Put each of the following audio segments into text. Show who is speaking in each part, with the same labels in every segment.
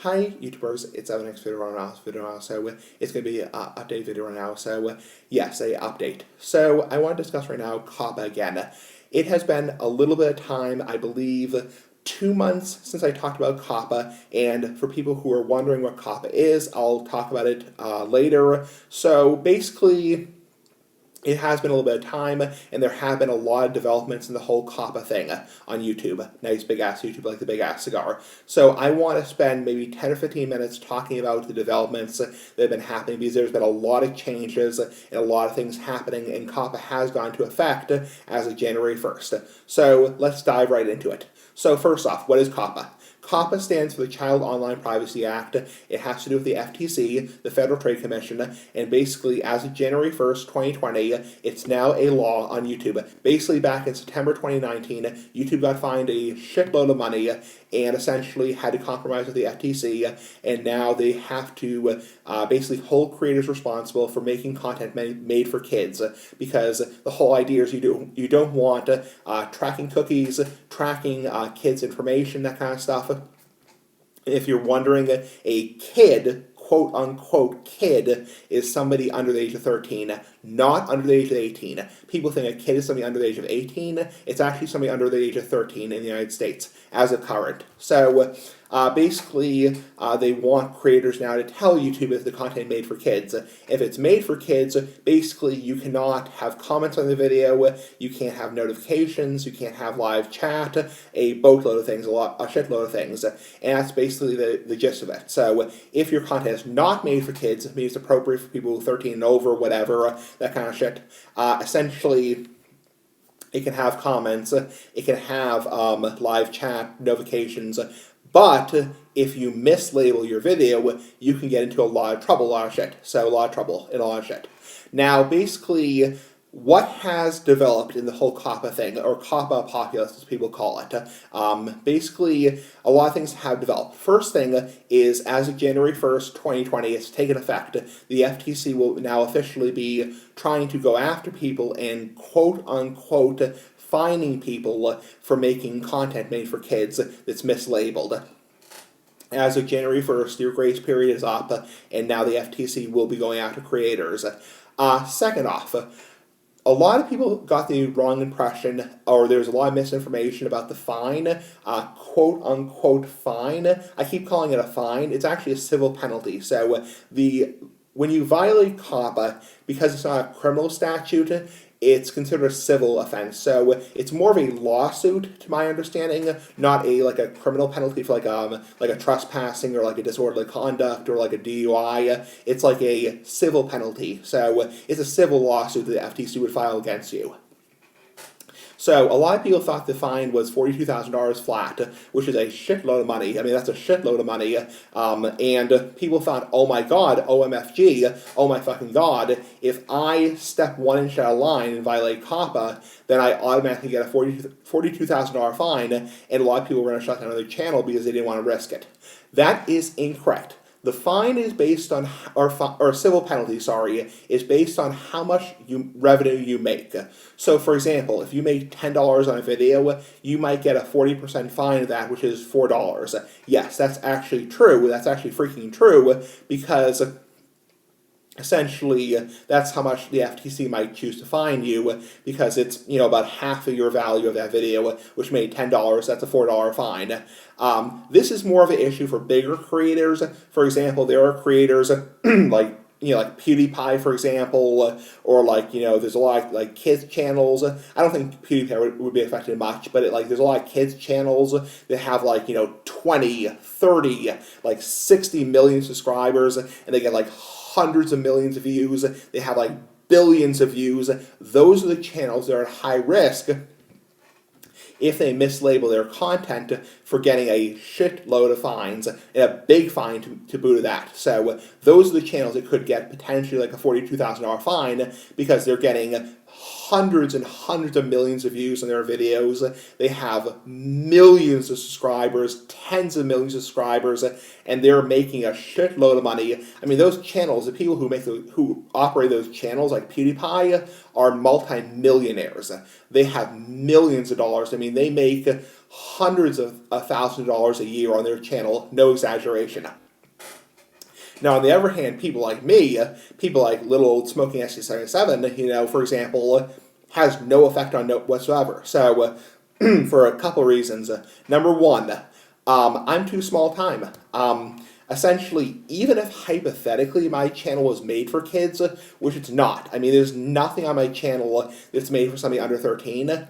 Speaker 1: Hi YouTubers, it's Evan X video now, so it's going to be an update video right now, so yes, a update. So I want to discuss right now COPPA again. It has been a little bit of time, I believe 2 months since I talked about COPPA, and for people who are wondering what COPPA is, I'll talk about it later. So basically, it has been a little bit of time, and there have been a lot of developments in the whole COPPA thing on YouTube. Nice big ass YouTube, like the big ass cigar. So I want to spend maybe 10 or 15 minutes talking about the developments that have been happening, because there's been a lot of changes and a lot of things happening, and COPPA has gone into effect as of January 1st. So let's dive right into it. So first off, what is COPPA? COPPA stands for the Child Online Privacy Act. It has to do with the FTC, the Federal Trade Commission, and basically as of January 1st, 2020, it's now a law on YouTube. Basically back in September 2019, YouTube got fined a shitload of money and essentially had to compromise with the FTC, and now they have to basically hold creators responsible for making content made for kids, because the whole idea is you don't want tracking cookies, tracking kids' information, that kind of stuff. If you're wondering, a kid, quote unquote kid, is somebody under the age of 13, not under the age of 18. People think a kid is somebody under the age of 18. It's actually somebody under the age of 13 in the United States, as of current. So basically, they want creators now to tell YouTube if the content made for kids. If it's made for kids, basically you cannot have comments on the video, you can't have notifications, you can't have live chat, a boatload of things, a shitload of things, and that's basically the gist of it. So if your content is not made for kids, it means it's appropriate for people 13 and over, whatever, that kind of shit, essentially it can have comments, it can have live chat notifications, but if you mislabel your video, you can get into a lot of trouble, a lot of shit. So a lot of trouble and a lot of shit. Now, basically, what has developed in the whole COPPA thing, or COPPA populace as people call it, basically a lot of things have developed. First thing is, as of January 1st, 2020, it's taken effect. The FTC will now officially be trying to go after people and quote unquote fining people for making content made for kids that's mislabeled. As of January 1st, your grace period is up, and now the FTC will be going after creators. Second off, a lot of people got the wrong impression, or there's a lot of misinformation about the fine, quote unquote fine. I keep calling it a fine. It's actually a civil penalty. So when you violate COPPA, because it's not a criminal statute, it's considered a civil offense. So it's more of a lawsuit, to my understanding, not a criminal penalty for like a trespassing or like a disorderly conduct or like a DUI. It's like a civil penalty. So it's a civil lawsuit that the FTC would file against you. So a lot of people thought the fine was $42,000 flat, which is a shitload of money. I mean, that's a shitload of money. And people thought, oh my god, OMFG, oh my fucking god, if I step 1 inch out of line and violate COPPA, then I automatically get a $42,000 fine, and a lot of people were going to shut down their channel because they didn't want to risk it. That is incorrect. The fine is based on, or civil penalty, sorry, is based on how much revenue you make. So, for example, if you make $10 on a video, you might get a 40% fine of that, which is $4. Yes, that's actually true. That's actually freaking true, because essentially, that's how much the FTC might choose to fine you, because it's, about half of your value of that video, which made $10, that's a $4 fine. This is more of an issue for bigger creators. For example, there are creators like PewDiePie, for example, or there's a lot of kids channels. I don't think PewDiePie would be affected much, but there's a lot of kids channels that have 20, 30, 60 million subscribers, and they get hundreds of millions of views. They have billions of views. Those are the channels that are at high risk if they mislabel their content for getting a shitload of fines, and a big fine to boot of that. So those are the channels that could get potentially a $42,000 fine, because they're getting hundreds and hundreds of millions of views on their videos. They have millions of subscribers, tens of millions of subscribers, and they're making a shitload of money. I mean, those channels, the people who operate those channels, like PewDiePie, are multi-millionaires. They have millions of dollars. I mean, they make hundreds of thousands of dollars a year on their channel, no exaggeration. Now, on the other hand, people like me, people like little old smoking SC77, for example, has no effect on note whatsoever. So, for a couple of reasons. Number one, I'm too small time. Essentially, even if hypothetically my channel was made for kids, which it's not. I mean, there's nothing on my channel that's made for somebody under 13.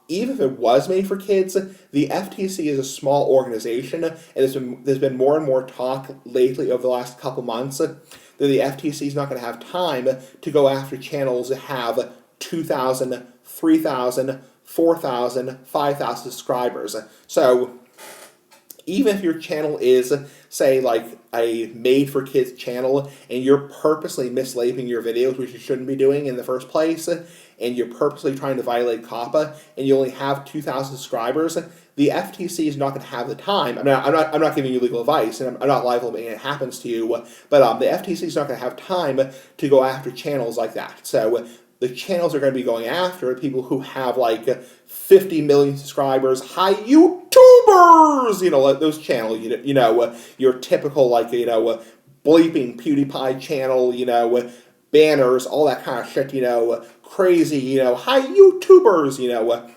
Speaker 1: Even if it was made for kids, the FTC is a small organization, and there's been more and more talk lately over the last couple months that the FTC is not going to have time to go after channels that have 2,000, 3,000, 4,000, 5,000 subscribers. So even if your channel is, say, like a made-for-kids channel, and you're purposely mislabeling your videos, which you shouldn't be doing in the first place, and you're purposely trying to violate COPPA, and you only have 2,000 subscribers, the FTC is not going to have the time. I'm not giving you legal advice, and I'm not liable if it happens to you, but the FTC is not going to have time to go after channels like that. So the channels are going to be going after people who have like 50 million subscribers, high YouTubers, like those channels, your typical like, bleeping PewDiePie channel, banners, all that kind of shit, crazy, high YouTubers,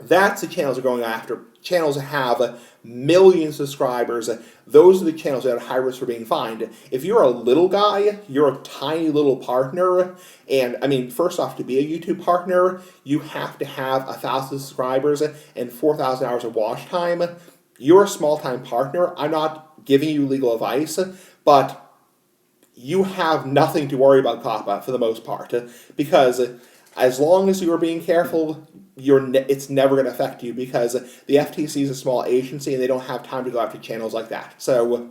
Speaker 1: that's the channels are going after. Channels that have millions of subscribers, those are the channels that are high risk for being fined. If you're a little guy, you're a tiny little partner, and I mean, first off, to be a YouTube partner, you have to have 1,000 subscribers and 4,000 hours of watch time. You're a small-time partner. I'm not giving you legal advice, but you have nothing to worry about COPPA for the most part, because as long as you are being careful, it's never going to affect you, because the FTC is a small agency and they don't have time to go after channels like that. So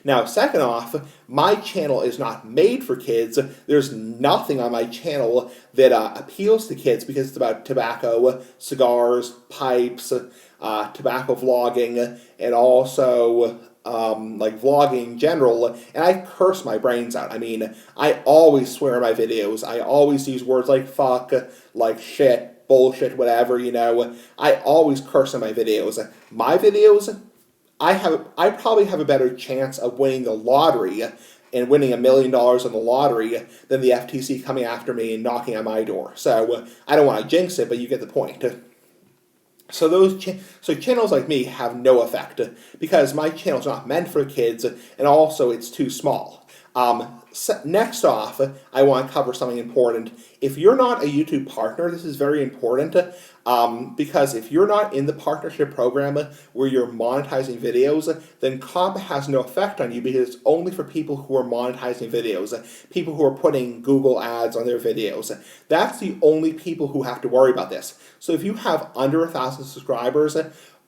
Speaker 1: now, second off, my channel is not made for kids. There's nothing on my channel that appeals to kids, because it's about tobacco, cigars, pipes, tobacco vlogging, and also like vlogging in general, and I curse my brains out. I mean, I always swear in my videos. I always use words like fuck, like shit, bullshit, whatever, I always curse in my videos. My videos, I probably have a better chance of winning the lottery and winning $1 million on the lottery than the FTC coming after me and knocking on my door. So I don't want to jinx it, but you get the point. So channels like me have no effect, because my channel's not meant for kids, and also it's too small. Next off, I want to cover something important. If you're not a YouTube partner, this is very important, because if you're not in the partnership program where you're monetizing videos, then COPPA has no effect on you, because it's only for people who are monetizing videos, people who are putting Google ads on their videos. That's the only people who have to worry about this. So if you have under 1,000 subscribers,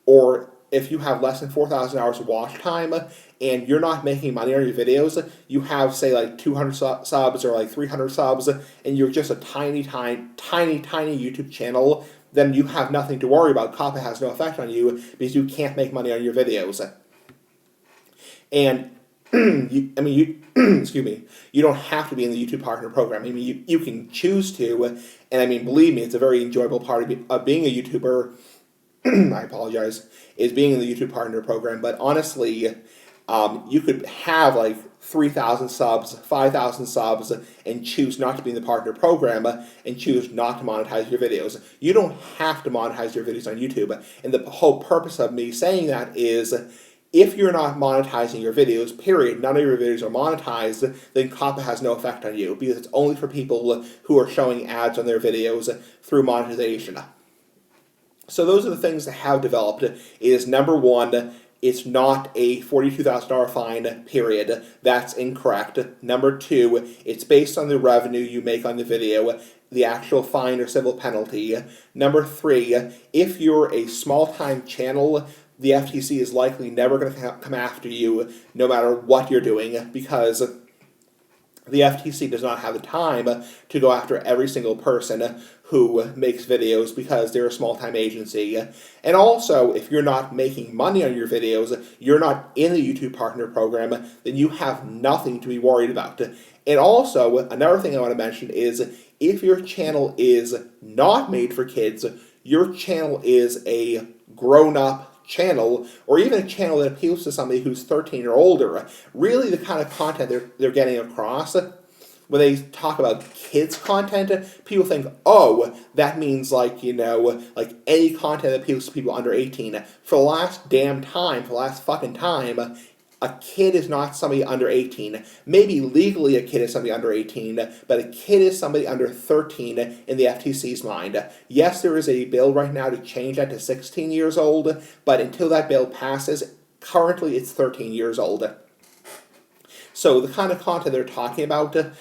Speaker 1: or if you have less than 4,000 hours of watch time, and you're not making money on your videos, you have, say, like 200 subs or like 300 subs, and you're just a tiny YouTube channel, then you have nothing to worry about. COPPA has no effect on you, because you can't make money on your videos. And excuse me, you don't have to be in the YouTube Partner Program. I mean, you can choose to, and I mean, believe me, it's a very enjoyable part of being a YouTuber. I apologize, is being in the YouTube Partner Program, but honestly, you could have like 3,000 subs, 5,000 subs, and choose not to be in the partner program, and choose not to monetize your videos. You don't have to monetize your videos on YouTube, and the whole purpose of me saying that is, if you're not monetizing your videos, period, none of your videos are monetized, then COPPA has no effect on you, because it's only for people who are showing ads on their videos through monetization. So those are the things that have developed. Is number one, it's not a $42,000 fine, period. That's incorrect. Number two, it's based on the revenue you make on the video, the actual fine or civil penalty. Number three, if you're a small-time channel, the FTC is likely never going to come after you no matter what you're doing, because the FTC does not have the time to go after every single person who makes videos, because they're a small-time agency. And also, if you're not making money on your videos, you're not in the YouTube Partner Program, then you have nothing to be worried about. And also, another thing I want to mention is, if your channel is not made for kids, your channel is a grown-up channel, or even a channel that appeals to somebody who's 13 or older. Really, the kind of content they're getting across, when they talk about kids content, people think, oh, that means like, like any content that appeals to people under 18. For the last damn time, for the last fucking time, a kid is not somebody under 18. Maybe legally a kid is somebody under 18, but a kid is somebody under 13 in the FTC's mind. Yes, there is a bill right now to change that to 16 years old, but until that bill passes, currently it's 13 years old. So the kind of content they're talking about that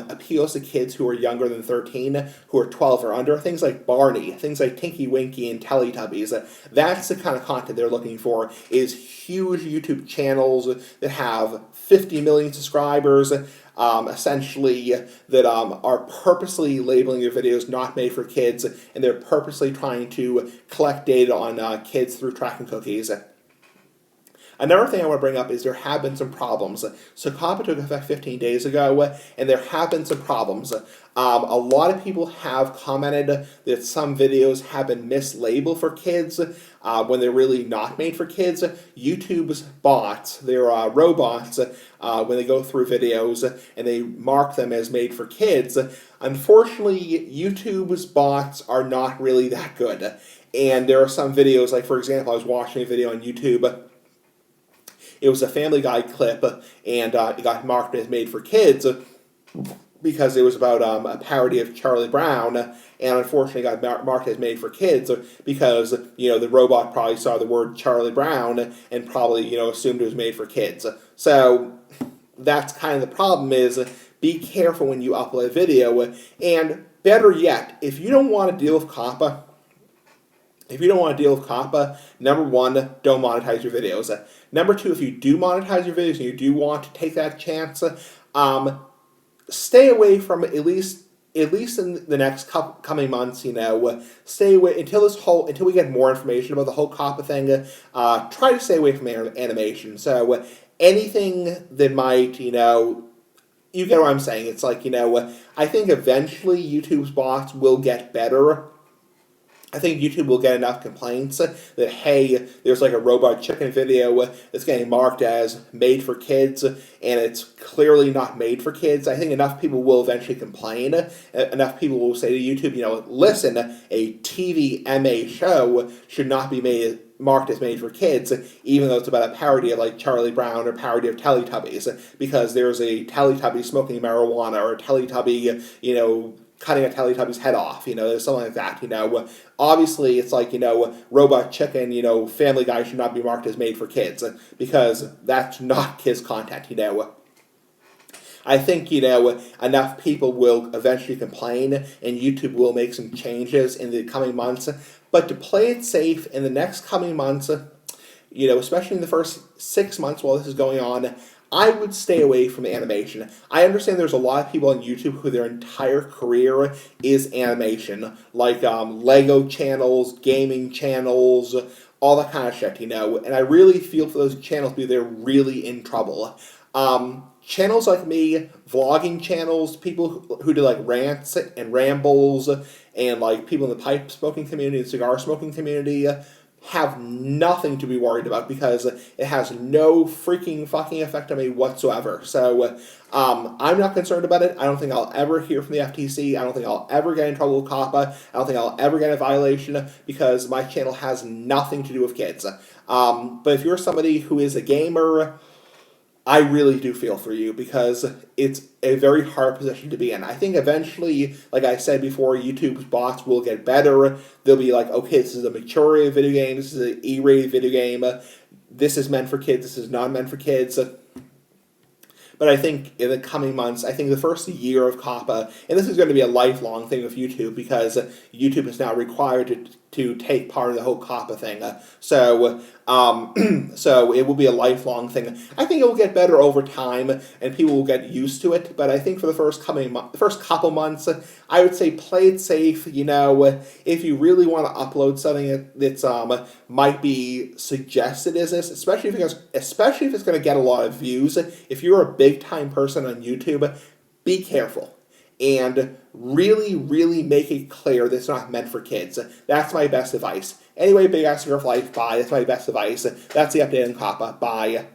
Speaker 1: appeals to kids who are younger than 13, who are 12 or under, things like Barney, things like Tinky Winky and Teletubbies, that's the kind of content they're looking for, is huge YouTube channels that have 50 million subscribers, essentially, that are purposely labeling their videos not made for kids, and they're purposely trying to collect data on kids through tracking cookies. Another thing I want to bring up is there have been some problems. So COPPA took effect 15 days ago, and there have been some problems. A lot of people have commented that some videos have been mislabeled for kids when they're really not made for kids. YouTube's bots, they're robots, when they go through videos and they mark them as made for kids. Unfortunately, YouTube's bots are not really that good. And there are some videos, like for example, I was watching a video on YouTube. It was a Family Guy clip, and it got marked as made for kids because it was about a parody of Charlie Brown, and unfortunately got marked as made for kids because, the robot probably saw the word Charlie Brown and probably, assumed it was made for kids. So that's kind of the problem, is be careful when you upload a video, and better yet, if you don't want to deal with COPPA, number one, don't monetize your videos. Number two, if you do monetize your videos and you do want to take that chance, stay away from at least in the next coming months. Stay away until we get more information about the whole COPPA thing. Try to stay away from animation. So anything that might, you get what I'm saying. It's like, I think eventually YouTube's bots will get better. I think YouTube will get enough complaints that, hey, there's like a robot chicken video that's getting marked as made for kids, and it's clearly not made for kids. I think enough people will eventually complain. Enough people will say to YouTube, listen, a TV MA show should not be marked as made for kids, even though it's about a parody of like Charlie Brown or parody of Teletubbies, because there's a Teletubby smoking marijuana, or a Teletubby, cutting a Teletubby's head off, there's something like that, Obviously, it's like, Robot Chicken, Family Guy should not be marked as made for kids, because that's not kids' content, I think, enough people will eventually complain, and YouTube will make some changes in the coming months, but to play it safe in the next coming months, especially in the first 6 months while this is going on, I would stay away from animation. I understand there's a lot of people on YouTube who their entire career is animation, like Lego channels, gaming channels, all that kind of shit, and I really feel for those channels because they're really in trouble. Channels like me, vlogging channels, people who do like rants and rambles, and like people in the pipe smoking community and cigar smoking community, have nothing to be worried about because it has no freaking fucking effect on me whatsoever. So I'm not concerned about it. I don't think I'll ever hear from the FTC. I don't think I'll ever get in trouble with COPPA. I don't think I'll ever get a violation because my channel has nothing to do with kids. But if you're somebody who is a gamer, I really do feel for you because it's a very hard position to be in. I think eventually, like I said before, YouTube's bots will get better. They'll be like, okay, this is a mature video game, this is an E-rated video game, this is meant for kids, this is not meant for kids. But I think in the coming months, I think the first year of COPPA, and this is going to be a lifelong thing with YouTube because YouTube is now required to take part of the whole COPPA thing. So it will be a lifelong thing. I think it will get better over time, and people will get used to it. But I think for the first couple months, I would say play it safe. If you really want to upload something that's might be suggested as this, especially if it's going to get a lot of views. If you're a big time person on YouTube, be careful. and really, really make it clear that it's not meant for kids. That's my best advice. Anyway, big ass for life. Bye. That's my best advice. That's the update on COPPA. Bye.